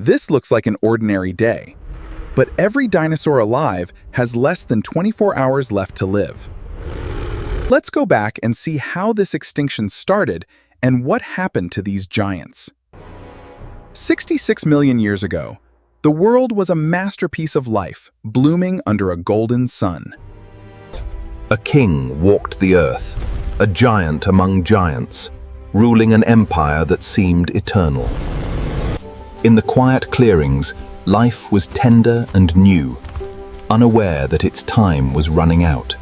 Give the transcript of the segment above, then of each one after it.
This looks like an ordinary day, but every dinosaur alive has less than 24 hours left to live. Let's go back and see how this extinction started and what happened to these giants. 66 million years ago, the world was a masterpiece of life, blooming under a golden sun. A king walked the earth, a giant among giants, ruling an empire that seemed eternal. In the quiet clearings, life was tender and new, unaware that its time was running out.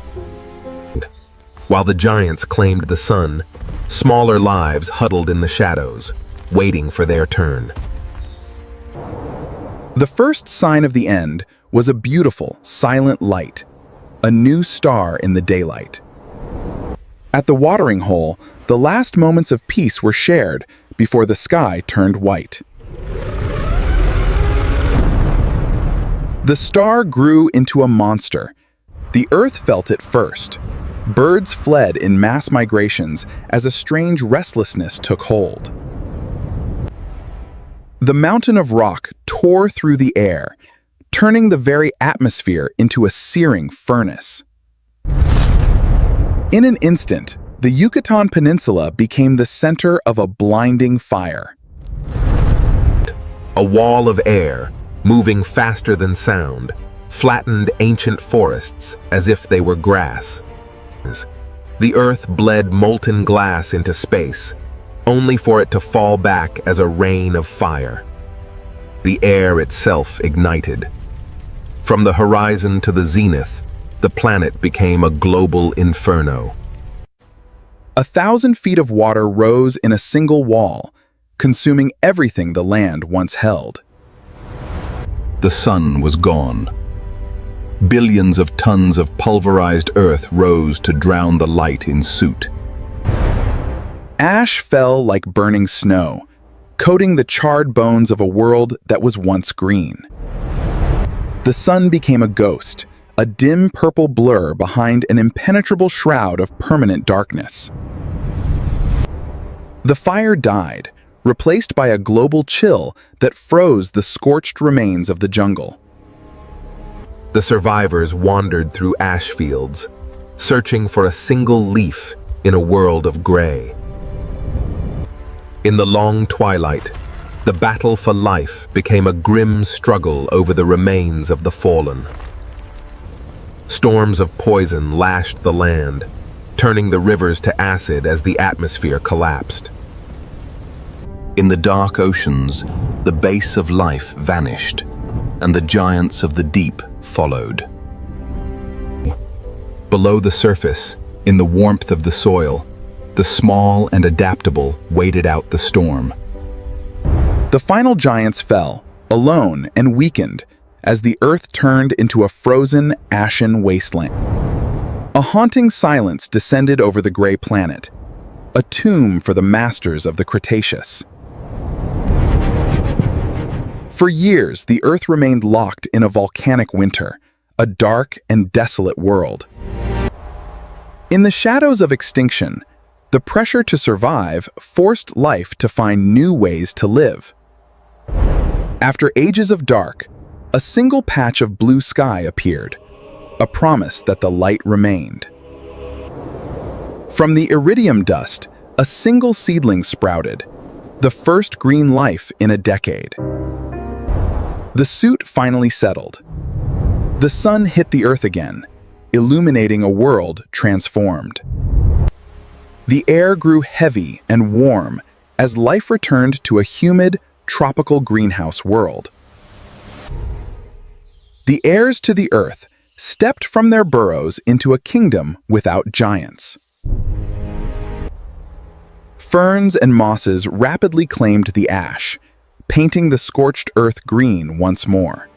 While the giants claimed the sun, smaller lives huddled in the shadows, waiting for their turn. The first sign of the end was a beautiful, silent light, a new star in the daylight. At the watering hole, the last moments of peace were shared before the sky turned white. The star grew into a monster. The Earth felt it first. Birds fled in mass migrations as a strange restlessness took hold. The mountain of rock tore through the air, turning the very atmosphere into a searing furnace. In an instant, the Yucatan Peninsula became the center of a blinding fire. A wall of air, moving faster than sound, flattened ancient forests as if they were grass. The earth bled molten glass into space, only for it to fall back as a rain of fire. The air itself ignited. From the horizon to the zenith, the planet became a global inferno. 1,000 feet of water rose in a single wall, consuming everything the land once held. The sun was gone. Billions of tons of pulverized earth rose to drown the light in soot. Ash fell like burning snow, coating the charred bones of a world that was once green. The sun became a ghost, a dim purple blur behind an impenetrable shroud of permanent darkness. The fire died, replaced by a global chill that froze the scorched remains of the jungle. The survivors wandered through ash fields, searching for a single leaf in a world of gray. In the long twilight, the battle for life became a grim struggle over the remains of the fallen. Storms of poison lashed the land, turning the rivers to acid as the atmosphere collapsed. In the dark oceans, the base of life vanished, and the giants of the deep followed. Below the surface, in the warmth of the soil, the small and adaptable waited out the storm. The final giants fell, alone and weakened, as the earth turned into a frozen, ashen wasteland. A haunting silence descended over the gray planet, a tomb for the masters of the Cretaceous. For years, the Earth remained locked in a volcanic winter, a dark and desolate world. In the shadows of extinction, the pressure to survive forced life to find new ways to live. After ages of dark, a single patch of blue sky appeared, a promise that the light remained. From the iridium dust, a single seedling sprouted, the first green life in a decade. The soot finally settled. The sun hit the earth again, illuminating a world transformed. The air grew heavy and warm as life returned to a humid, tropical greenhouse world. The heirs to the earth stepped from their burrows into a kingdom without giants. Ferns and mosses rapidly claimed the ash, painting the scorched earth green once more.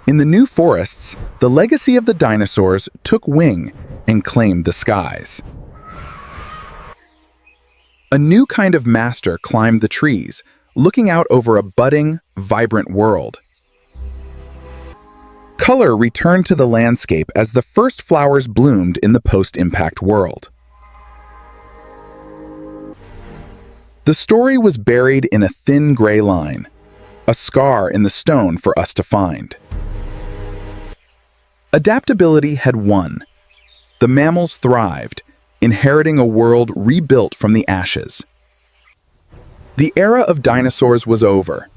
In the new forests, the legacy of the dinosaurs took wing and claimed the skies. A new kind of master climbed the trees, looking out over a budding, vibrant world. Color returned to the landscape as the first flowers bloomed in the post-impact world. The story was buried in a thin gray line, a scar in the stone for us to find. Adaptability had won. The mammals thrived, inheriting a world rebuilt from the ashes. The era of dinosaurs was over.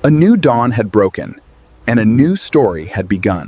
A new dawn had broken, and a new story had begun.